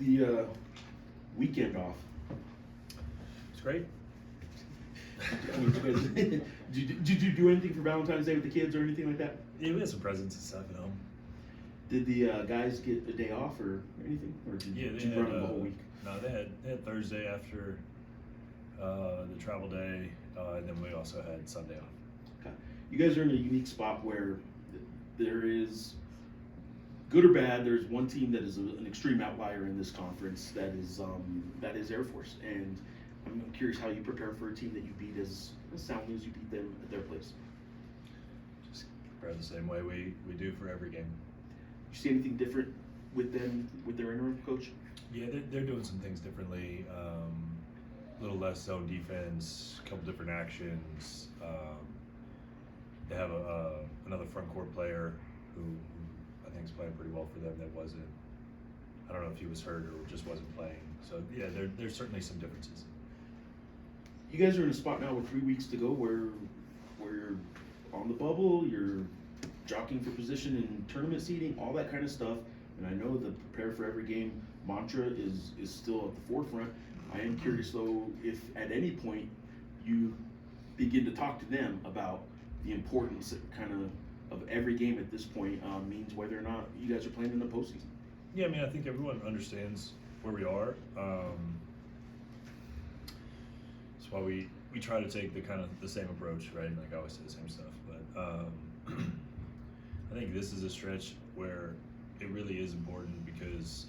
The weekend off. It's great. Did you do anything for Valentine's Day with the kids or anything like that? Yeah, we had some presents and stuff at home. Did the guys get a day off or anything, or did you run them the whole week? No, they had Thursday after the travel day, and then we also had Sunday off. Okay. You guys are in a unique spot where there is, good or bad, there's one team that is an extreme outlier in this conference that is Air Force, and I'm curious how you prepare for a team that you beat as soundly as you beat them at their place. Just prepare the same way we do for every game. You see anything different with them, with their interim coach? Yeah, they're doing some things differently. A little less zone defense, a couple different actions. They have another front court player who I think is playing pretty well for them. That wasn't. I don't know if he was hurt or just wasn't playing. So yeah, there's certainly some differences. You guys are in a spot now with 3 weeks to go where you're on the bubble, you're jockeying for position in tournament seeding, all that kind of stuff. And I know the prepare for every game mantra is still at the forefront. I am curious though if at any point you begin to talk to them about the importance of every game at this point means whether or not you guys are playing in the postseason. Yeah, I mean, I think everyone understands where we are. That's why we try to take the same approach, right? Like I always say the same stuff. But I think this is a stretch where it really is important because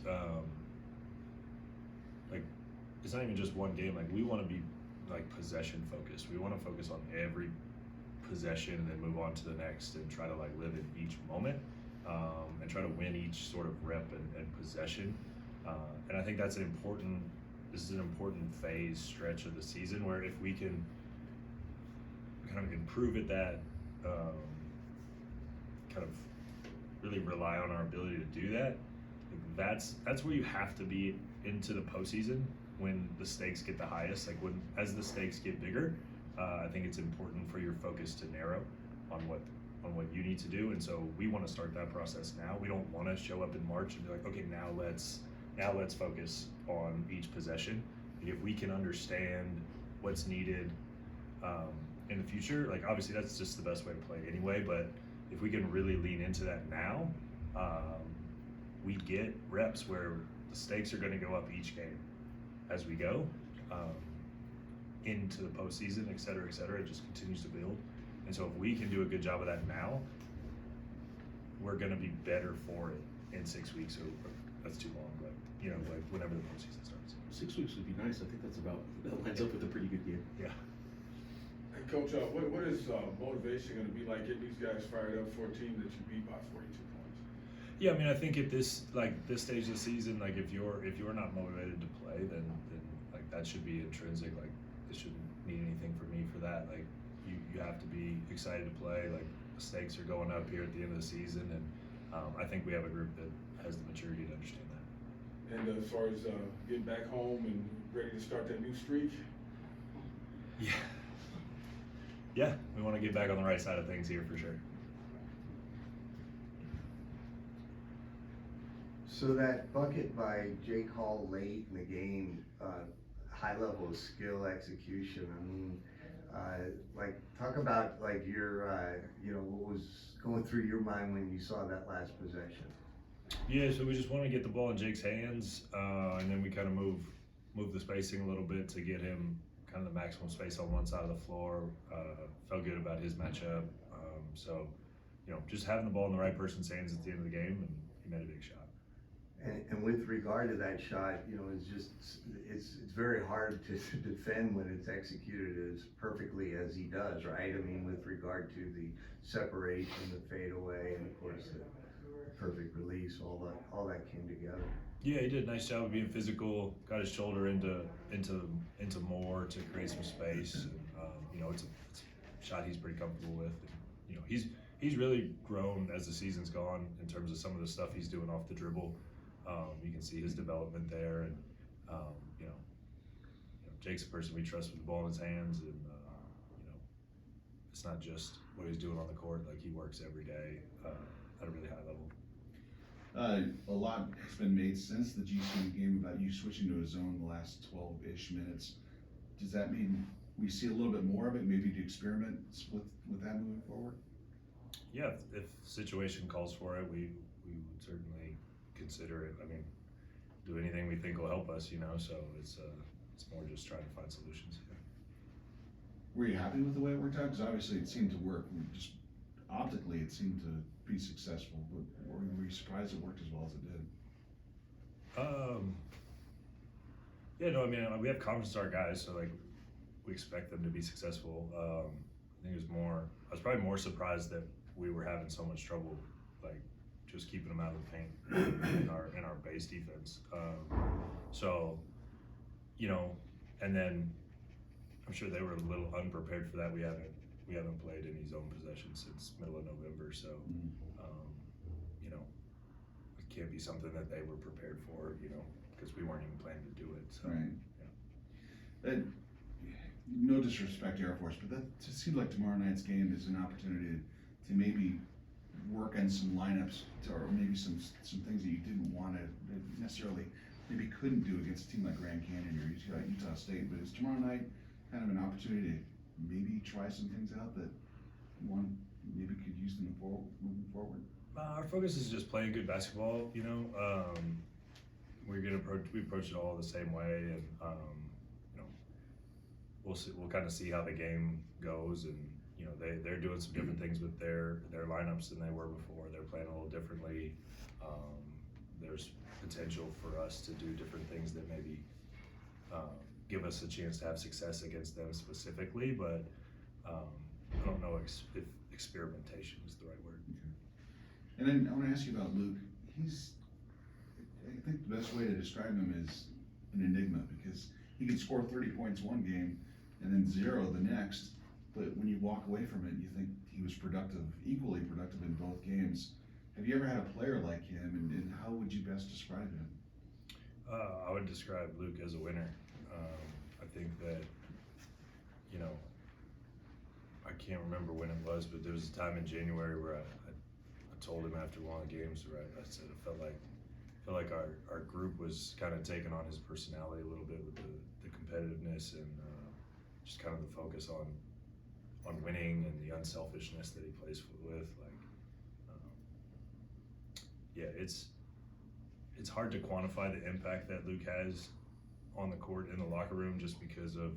like it's not even just one game. Like we want to be like possession focused. We want to focus on every possession and then move on to the next and try to like live in each moment and try to win each sort of rep and possession. And I think this is an important phase stretch of the season where if we can kind of improve at that, kind of really rely on our ability to do that, that's where you have to be into the postseason when the stakes get the highest. Like as the stakes get bigger, I think it's important for your focus to narrow on what you need to do. And so we want to start that process now. We don't want to show up in March and be like, okay, now let's focus on each possession. If we can understand what's needed in the future, like obviously that's just the best way to play anyway, but if we can really lean into that now, we get reps where the stakes are going to go up each game as we go into the postseason, et cetera, it just continues to build. And so if we can do a good job of that now, we're going to be better for it in 6 weeks. Or that's too long, but like whenever the postseason starts. 6 weeks would be nice. I think that lines up with a pretty good game. Yeah. Hey, Coach, what is motivation going to be like getting these guys fired up for a team that you beat by 42 points? Yeah, I mean, I think at this stage of the season, like if you're not motivated to play, then like that should be intrinsic. Like it shouldn't need anything for me for that. Like you have to be excited to play. Like the stakes are going up here at the end of the season, and I think we have a group that has the maturity to understand that. And as far as getting back home and ready to start that new streak? Yeah, we want to get back on the right side of things here for sure. So that bucket by Jake Hall late in the game, high level of skill execution. I mean, like talk about like your, what was going through your mind when you saw that last possession. Yeah, so we just want to get the ball in Jake's hands, and then we kind of move the spacing a little bit to get him kind of the maximum space on one side of the floor. Felt good about his matchup. So, just having the ball in the right person's hands at the end of the game, and he made a big shot. And with regard to that shot, it's very hard to defend when it's executed as perfectly as he does, right? I mean, with regard to the separation, the fadeaway, and of course the perfect release, all that came together. Yeah, he did a nice job of being physical. Got his shoulder into more to create some space. It's a shot he's pretty comfortable with. And, he's really grown as the season's gone in terms of some of the stuff he's doing off the dribble. You can see his development there, and Jake's a person we trust with the ball in his hands, and it's not just what he's doing on the court. Like he works every day at a really high level. A lot has been made since the GCU game about you switching to a zone the last 12-ish minutes. Does that mean we see a little bit more of it, maybe to experiment with that moving forward? Yeah, if situation calls for it, we would certainly consider it. I mean, do anything we think will help us, you know, so it's more just trying to find solutions. Yeah. Were you happy with the way it worked out? Because obviously it seemed to work. Just optically, it seemed to be successful. But were you surprised it worked as well as it did? Yeah, no, I mean, we have confidence in our guys, so like we expect them to be successful. I think I was probably more surprised that we were having so much trouble, like just keeping them out of the paint in our base defense. So, you know, and then I'm sure they were a little unprepared for that. We haven't played any zone possession since middle of November, so you know, it can't be something that they were prepared for, you know, because we weren't even planning to do it. So, Right. yeah. No disrespect to Air Force, but that just seems like tomorrow night's game is an opportunity to maybe work on some lineups or maybe some things that you didn't want to necessarily, maybe couldn't do against a team like Grand Canyon or Utah State. But is tomorrow night kind of an opportunity to maybe try some things out that one maybe could use them moving forward? Our focus is just playing good basketball, you know. We approach it all the same way, and you know, we'll kind of see how the game goes, and you know, they're doing some different things with their lineups than they were before. They're playing a little differently. There's potential for us to do different things that maybe give us a chance to have success against them specifically, but I don't know if experimentation is the right word. Okay. And then I want to ask you about Luke. I think the best way to describe him is an enigma, because he can score 30 points one game and then 0 the next, but when you walk away from it, you think he was equally productive in both games. Have you ever had a player like him, and how would you best describe him? I would describe Luke as a winner. I think that, you know, I can't remember when it was, but there was a time in January where I told him after one of the games where I said it felt like our group was kind of taking on his personality a little bit with the competitiveness and just kind of the focus on winning and the unselfishness that he plays with. Like, yeah, it's hard to quantify the impact that Luke has on the court in the locker room, just because of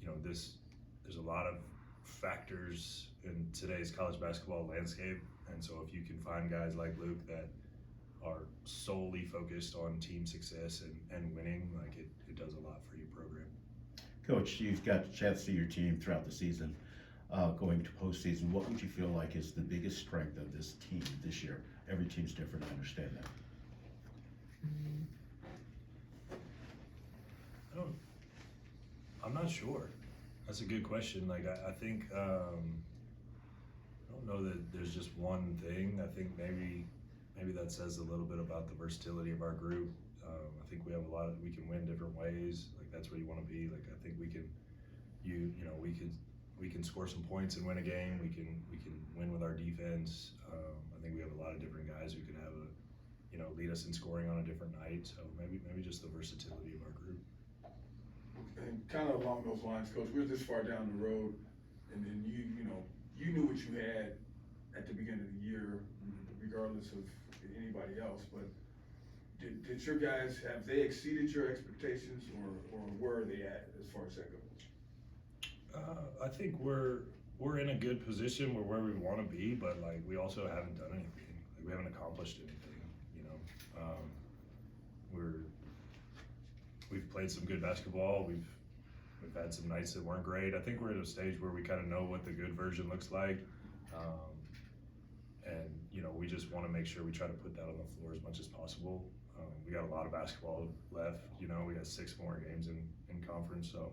you know, there's a lot of factors in today's college basketball landscape, and so if you can find guys like Luke that are solely focused on team success and winning, like it does a lot for your program. Coach, you've got a chance to see your team throughout the season, going to postseason. What would you feel like is the biggest strength of this team this year? Every team's different, I understand that. I'm not sure. That's a good question. Like, I think, I don't know that there's just one thing. I think maybe that says a little bit about the versatility of our group. I think we have we can win different ways. Like, that's where you want to be. Like, I think we can score some points and win a game. We can win with our defense. I think we have a lot of different guys who can have lead us in scoring on a different night. So maybe just the versatility of our group. And kind of along those lines, Coach, we're this far down the road, and then you knew what you had at the beginning of the year, regardless of anybody else. But did your guys, have they exceeded your expectations, or where are they at as far as that goes? I think we're in a good position. We're where we want to be, but like we also haven't done anything. Like, we haven't accomplished anything. You know, we've played some good basketball. We've had some nights that weren't great. I think we're at a stage where we kind of know what the good version looks like, and we just want to make sure we try to put that on the floor as much as possible. We got a lot of basketball left. We got 6 more games in conference, so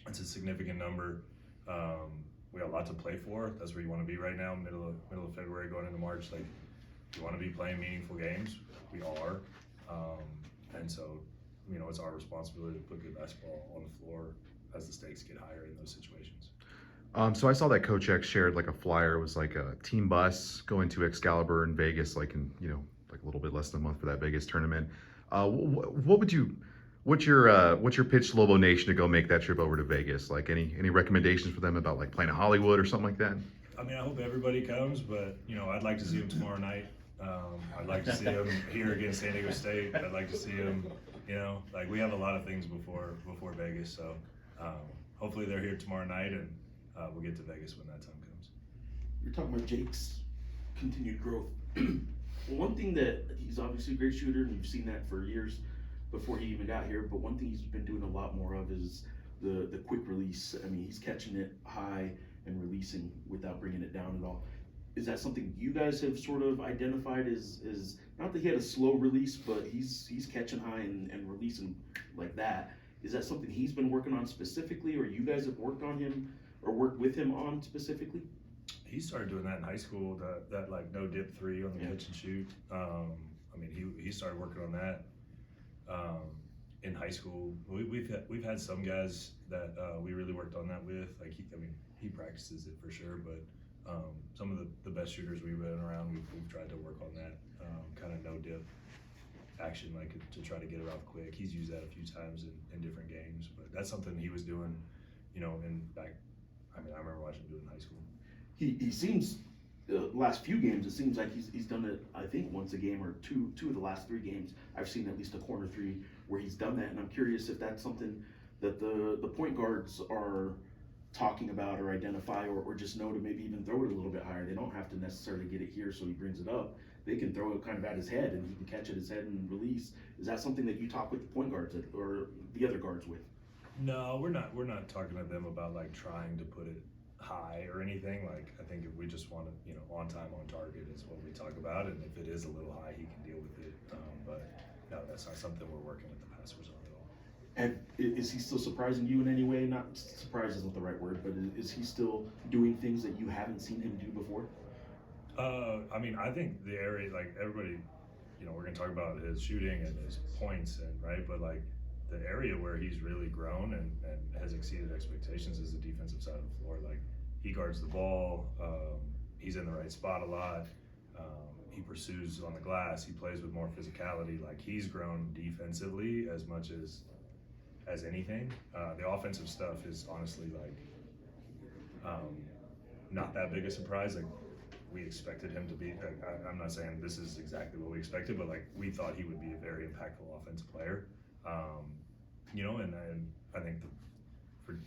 it's a significant number. We got a lot to play for. That's where you want to be right now, middle of February going into March. Like, you want to be playing meaningful games. We are, and so it's our responsibility to put good basketball on the floor as the stakes get higher in those situations. So I saw that Coach X shared like a flyer. It was like a team bus going to Excalibur in Vegas, like in, like a little bit less than a month for that Vegas tournament. What's your pitch to Lobo Nation to go make that trip over to Vegas? Like any recommendations for them about like playing in Hollywood or something like that? I mean, I hope everybody comes, but I'd like to see him tomorrow night. I'd like to see him here against San Diego State. I'd like to see him, like we have a lot of things before Vegas. So hopefully they're here tomorrow night, and we'll get to Vegas when that time comes. You're talking about Jake's continued growth. One thing that he's obviously a great shooter, and you've seen that for years before he even got here. But one thing he's been doing a lot more of is the quick release. I mean, he's catching it high and releasing without bringing it down at all. Is that something you guys have sort of identified as not that he had a slow release, but he's catching high and releasing like that? Is that something he's been working on specifically, or you guys have worked on him or worked with him on specifically? He started doing that in high school, that like no dip three on the catch and shoot. I mean, he started working on that in high school. We've had some guys that we really worked on that with. Like he practices it for sure, but some of the best shooters we've been around, we've tried to work on that kind of no dip action, like to try to get it off quick. He's used that a few times in different games, but that's something he was doing, in back. I mean, I remember watching him do it in high school. He seems last few games, it seems like he's done it, I think once a game or two of the last 3 games. I've seen at least a corner 3 where he's done that, and I'm curious if that's something that the point guards are talking about or identify or just know to maybe even throw it a little bit higher. They don't have to necessarily get it here so he brings it up. They can throw it kind of at his head and he can catch at his head and release. Is that something that you talk with the point guards or the other guards with? No, we're not talking to them about like trying to put it high or anything. Like I think if we just want to, on time, on target is what we talk about, and if it is a little high, he can deal with it. But no, that's not something we're working with the passers on at all. And is he still surprising you in any way? Not surprise isn't the right word, but is he still doing things that you haven't seen him do before? I mean, I think the area, like everybody, we're gonna talk about his shooting and his points, and right, but like the area where he's really grown and has exceeded expectations is the defensive side of the floor. Like he guards the ball, he's in the right spot a lot, he pursues on the glass, he plays with more physicality. Like he's grown defensively as much as anything. The offensive stuff is honestly like not that big a surprise. Like we expected him to be. I'm not saying this is exactly what we expected, but like we thought he would be a very impactful offensive player. And I think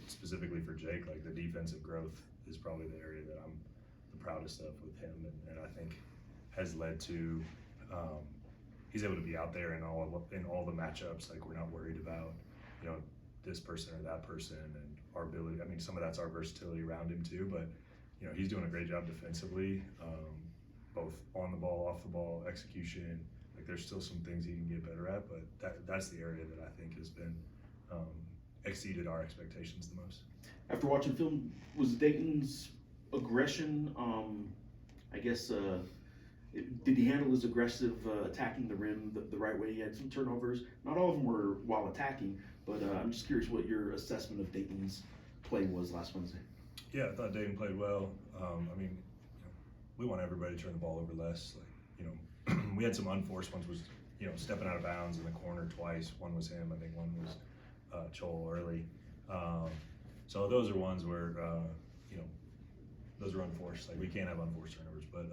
specifically for Jake, like the defensive growth is probably the area that I'm the proudest of with him, and I think has led to he's able to be out there in all the matchups. Like we're not worried about this person or that person, and our ability. I mean, some of that's our versatility around him too, but he's doing a great job defensively, both on the ball, off the ball, execution. Like there's still some things he can get better at, but that's the area that I think has been exceeded our expectations the most. After watching film, was Dayton's aggression, did he handle his aggressive attacking the rim the right way? He had some turnovers. Not all of them were while attacking, but I'm just curious what your assessment of Dayton's play was last Wednesday. Yeah, I thought Dayton played well. I mean, we want everybody to turn the ball over less. Like, we had some unforced ones, was stepping out of bounds in the corner twice. One was him, I think one was Chol early. So those are ones where those are unforced. Like we can't have unforced turnovers, but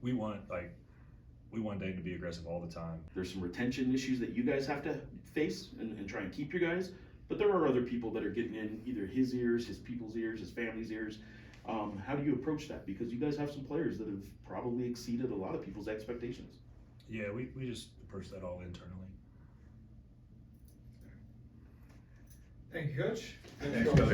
we want Dayton to be aggressive all the time. There's some retention issues that you guys have to face and try and keep your guys, but there are other people that are getting in either his ears, his people's ears, his family's ears. How do you approach that? Because you guys have some players that have probably exceeded a lot of people's expectations. Yeah, we just approach that all internally. Thank you, Coach. Thanks, Coach.